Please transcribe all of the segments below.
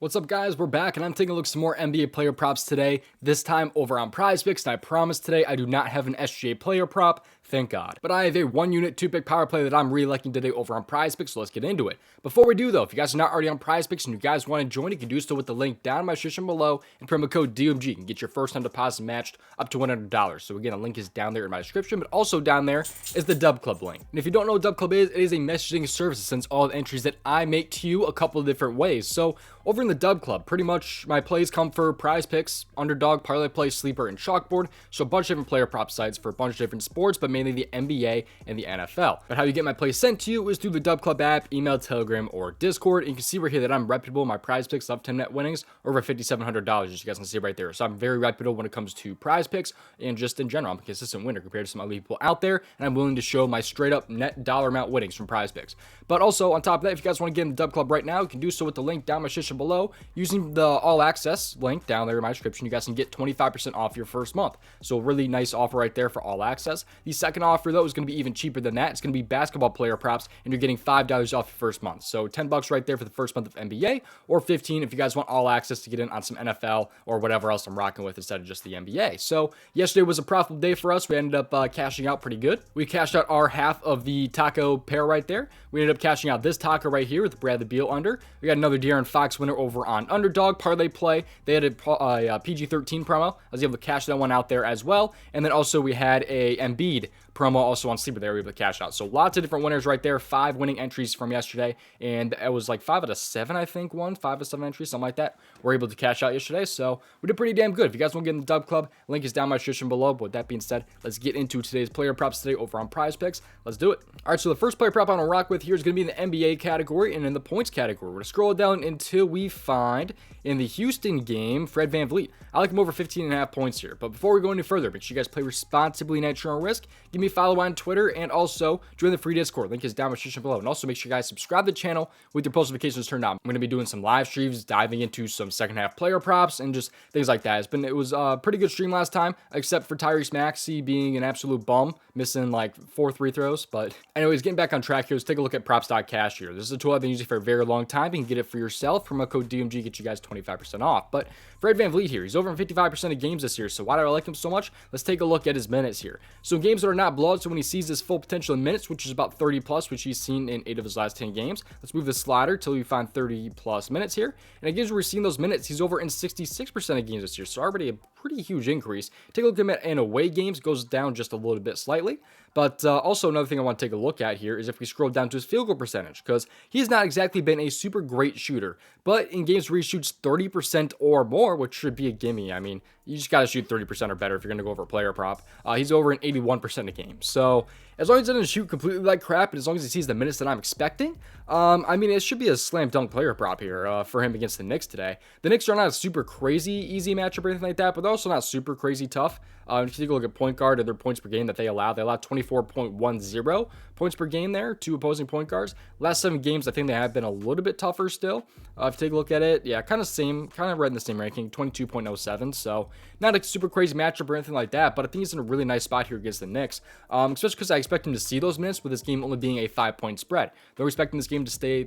What's up, guys? We're back, and I'm taking a look at some more NBA player props today, this time over on prizepicks, and I promise today I do not have an SGA player prop, thank God. But I have a 1-unit 2-pick power play that I'm really liking today over on prizepicks, so let's get into it. Before we do, though, if you guys are not already on prizepicks and you guys want to join, you can do so with the link down in my description below, and promo code DOMG. You can get your first time deposit matched up to $100. So again, the link is down there in my description, but also down there is the Dub Club link. And if you don't know what Dub Club is, it is a messaging service that sends all the entries that I make to you a couple of different ways. So over in the Dub Club, pretty much my plays come for prizepicks, underdog, parlay play, sleeper, and chalkboard. So a bunch of different player prop sites for a bunch of different sports, but mainly the NBA and the NFL. But how you get my plays sent to you is through the Dub Club app, email, Telegram, or Discord. And you can see right here that I'm reputable. My prizepicks left 10 net winnings over $5,700, as you guys can see right there. So I'm very reputable when it comes to prizepicks and just in general. I'm a consistent winner compared to some other people out there, and I'm willing to show my straight up net dollar amount winnings from prizepicks. But also on top of that, if you guys want to get in the Dub Club right now, you can do so with the link down in my description below. Using the all access link down there in my description, you guys can get 25% off your first month. So a really nice offer right there for all access. The second offer though is going to be even cheaper than that. It's going to be basketball player props, and you're getting $5 off your first month. So $10 right there for the first month of NBA, or $15 if you guys want all access to get in on some NFL or whatever else I'm rocking with instead of just the NBA. So yesterday was a profitable day for us. We ended up cashing out pretty good. We cashed out our half of the taco pair right there. We ended up cashing out this taco right here with Bradley Beal under. We got another De'Aaron Fox winner over on underdog parlay play. They had a PG-13 promo. I was able to cash that one out there as well. And then also we had a Embiid promo also on sleeper there. We were able to cash out. So lots of different winners right there. 5 winning entries from yesterday. And it was like 5 out of 7, I think, 5 out of 7 entries, something like that. We're able to cash out yesterday. So we did pretty damn good. If you guys want to get in the Dub Club, link is down in my description below. But with that being said, let's get into today's player props today over on prizepicks. Let's do it. All right, so the first player prop I'm going to rock with here is going to be in the NBA category and in the points category. We're going to scroll down until we find in the Houston game, Fred VanVleet. I like him over 15.5 points here. But before we go any further, make sure you guys play responsibly and at your own risk. Give me a follow on Twitter and also join the free Discord. Link is down in the description below. And also make sure you guys subscribe to the channel with your post notifications turned on. I'm going to be doing some live streams, diving into some second half player props and just things like that. It was a pretty good stream last time, except for Tyrese Maxey being an absolute bum, missing like 4 free throws. But anyways, getting back on track here, let's take a look at props.cash here. This is a tool I've been using for a very long time. You can get it for yourself. Promo code DMG get you guys 25% off. But Fred VanVleet here, he's over in 55% of games this year. So why do I like him so much? Let's take a look at his minutes here. So in games that are not blowouts, so when he sees his full potential in minutes, which is about 30 plus, which he's seen in 8 of his last 10 games. Let's move the slider till we find 30 plus minutes here. And in games where we're seeing those minutes, he's over in 66% of games this year. So already a pretty huge increase. Take a look at him in away games, goes down just a little bit slightly. But also another thing I want to take a look at here is if we scroll down to his field goal percentage, because he's not exactly been a super great shooter. But in games where he shoots 30% or more, which should be a gimme, I mean, you just got to shoot 30% or better if you're going to go over a player prop. He's over in 81% of games. So as long as he doesn't shoot completely like crap, and as long as he sees the minutes that I'm expecting, I mean, it should be a slam dunk player prop here for him against the Knicks today. The Knicks are not a super crazy easy matchup or anything like that, but they're also not super crazy tough. If you take a look at point guard and their points per game that they allow 24.10 points per game there to opposing point guards. Last 7 games, I think they have been a little bit tougher still. If you take a look at it, yeah, kind of right in the same ranking, 22.07. So not a super crazy matchup or anything like that, but I think he's in a really nice spot here against the Knicks, especially because I expect him to see those minutes with this game only being a 5-point spread. They're expecting this game to stay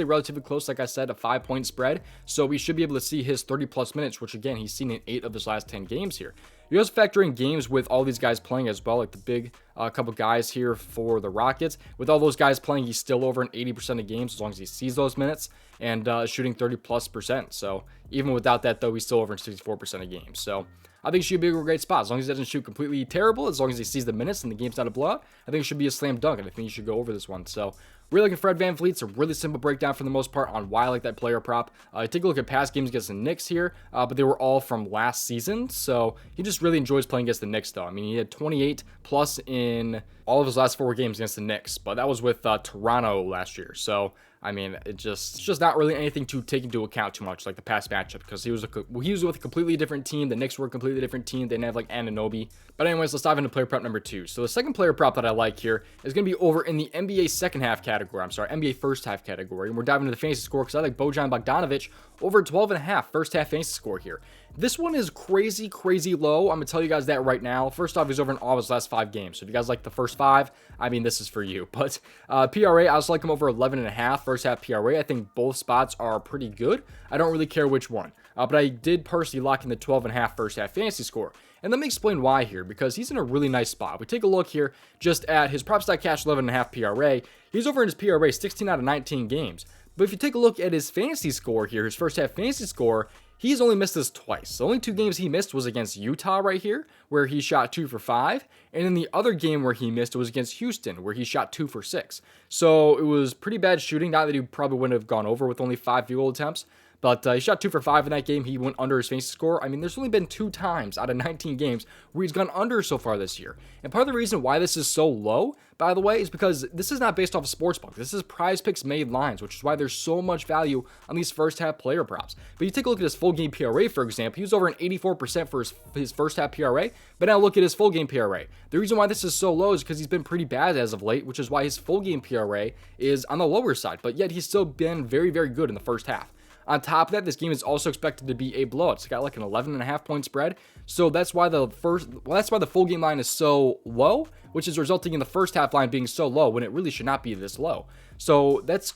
relatively close, like I said, a 5-point spread. So we should be able to see his 30 plus minutes, which again, he's seen in 8 of his last 10 games here. You also factor in games with all these guys playing as well, like the big couple guys here for the Rockets. With all those guys playing, he's still over in 80% of games as long as he sees those minutes and shooting 30+%. So even without that, though, he's still over in 64% of games. So I think he should be a great spot. As long as he doesn't shoot completely terrible, as long as he sees the minutes and the game's not a blowout, I think it should be a slam dunk, and I think he should go over this one. So really looking Fred VanVleet. It's a really simple breakdown for the most part on why I like that player prop. Take a look at past games against the Knicks here, but they were all from last season. So he just really enjoys playing against the Knicks, though. I mean, he had 28 plus in all of his last 4 games against the Knicks, but that was with Toronto last year. So I mean, it's just not really anything to take into account too much, like the past matchup, because he was with a completely different team. The Knicks were a completely different team. They didn't have like Anunoby. But anyways, let's dive into player prop number 2. So the second player prop that I like here is going to be over in the NBA second half category. NBA first half category. And we're diving into the fantasy score because I like Bojan Bogdanovic over 12.5 first half fantasy score here. This one is crazy, crazy low. I'm going to tell you guys that right now. First off, he's over in all of his last 5 games. So if you guys like the first 5, I mean, this is for you. But PRA, I also like him over 11.5 first half PRA. I think both spots are pretty good. I don't really care which one. But I did personally lock in the 12.5 first half fantasy score. And let me explain why here, because he's in a really nice spot. We take a look here just at his prop stat cash 11.5 PRA. He's over in his PRA 16 out of 19 games. But if you take a look at his fantasy score here, his first half fantasy score, he's only missed this twice. The only 2 games he missed was against Utah right here, where he shot 2 for 5. And then the other game where he missed was against Houston, where he shot 2 for 6. So it was pretty bad shooting. Not that he probably wouldn't have gone over with only 5 field goal attempts. But he shot 2 for 5 in that game. He went under his fantasy score. I mean, there's only been 2 times out of 19 games where he's gone under so far this year. And part of the reason why this is so low, by the way, is because this is not based off of sportsbook. This is prizepicks made lines, which is why there's so much value on these first half player props. But you take a look at his full game PRA, for example. He was over an 84% for his first half PRA. But now look at his full game PRA. The reason why this is so low is because he's been pretty bad as of late, which is why his full game PRA is on the lower side. But yet he's still been very, very good in the first half. On top of that, this game is also expected to be a blowout. It's got like an 11.5 point spread. So that's why the full game line is so low, which is resulting in the first half line being so low when it really should not be this low. So that's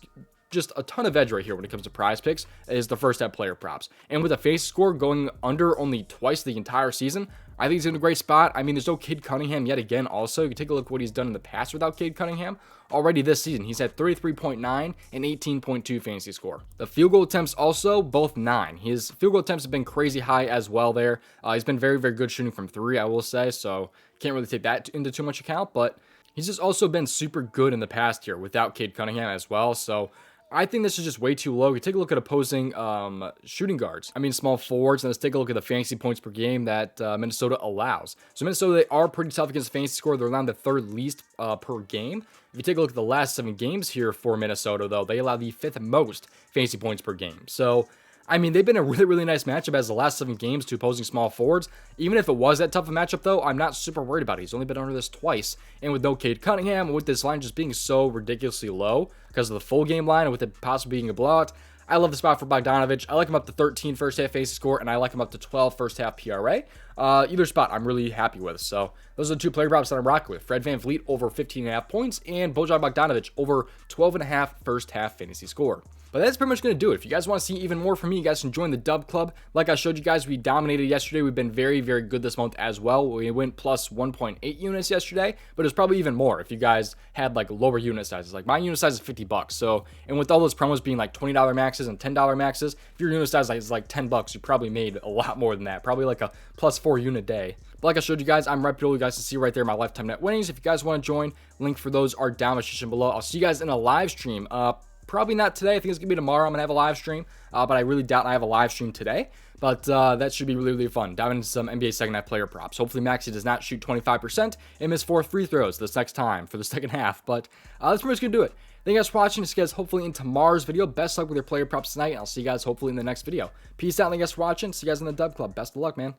just a ton of edge right here when it comes to prize picks is the first half player props. And with a face score going under only twice the entire season, I think he's in a great spot. I mean, there's no Cade Cunningham yet again also. You can take a look at what he's done in the past without Cade Cunningham. Already this season, he's had 33.9 and 18.2 fantasy score. The field goal attempts also, both 9. His field goal attempts have been crazy high as well there. He's been very, very good shooting from 3, I will say, so can't really take that into too much account, but he's just also been super good in the past here without Cade Cunningham as well, so I think this is just way too low. We take a look at opposing shooting guards. I mean, small forwards. And let's take a look at the fantasy points per game that Minnesota allows. So Minnesota, they are pretty tough against fantasy score. They're allowing the 3rd least per game. If you take a look at the last 7 games here for Minnesota, though, they allow the 5th most fantasy points per game. So I mean, they've been a really, really nice matchup as the last 7 games to opposing small forwards. Even if it was that tough a matchup, though, I'm not super worried about it. He's only been under this twice. And with no Cade Cunningham, with this line just being so ridiculously low because of the full game line and with it possibly being a blowout, I love the spot for Bogdanovich. I like him up to 13 first half fantasy score, and I like him up to 12 first half PRA. Either spot I'm really happy with. So those are the 2 player props that I'm rocking with. Fred VanVleet over 15.5 points, and Bojan Bogdanovich over 12.5 first half fantasy score. But that's pretty much going to do it. If you guys want to see even more from me, you guys can join the Dub Club. Like I showed you guys, we dominated yesterday. We've been very, very good this month as well. We went plus 1.8 units yesterday, but it was probably even more if you guys had like lower unit sizes. Like my unit size is $50. So, and with all those promos being like $20 maxes and $10 maxes, if your unit size is like $10, you probably made a lot more than that. Probably like a plus 4 unit day. But like I showed you guys, I'm reputable. You guys can see right there my lifetime net winnings. If you guys want to join, link for those are down in the description below. I'll see you guys in a live stream. Probably not today. I think it's going to be tomorrow. I'm going to have a live stream, but I really doubt I have a live stream today. But that should be really, really fun. Diving into some NBA second half player props. Hopefully, Maxey does not shoot 25% and miss 4 free throws this next time for the second half. But that's pretty much going to do it. Thank you guys for watching. See you guys hopefully in tomorrow's video. Best luck with your player props tonight. And I'll see you guys hopefully in the next video. Peace out. Thank you guys for watching. See you guys in the Dub Club. Best of luck, man.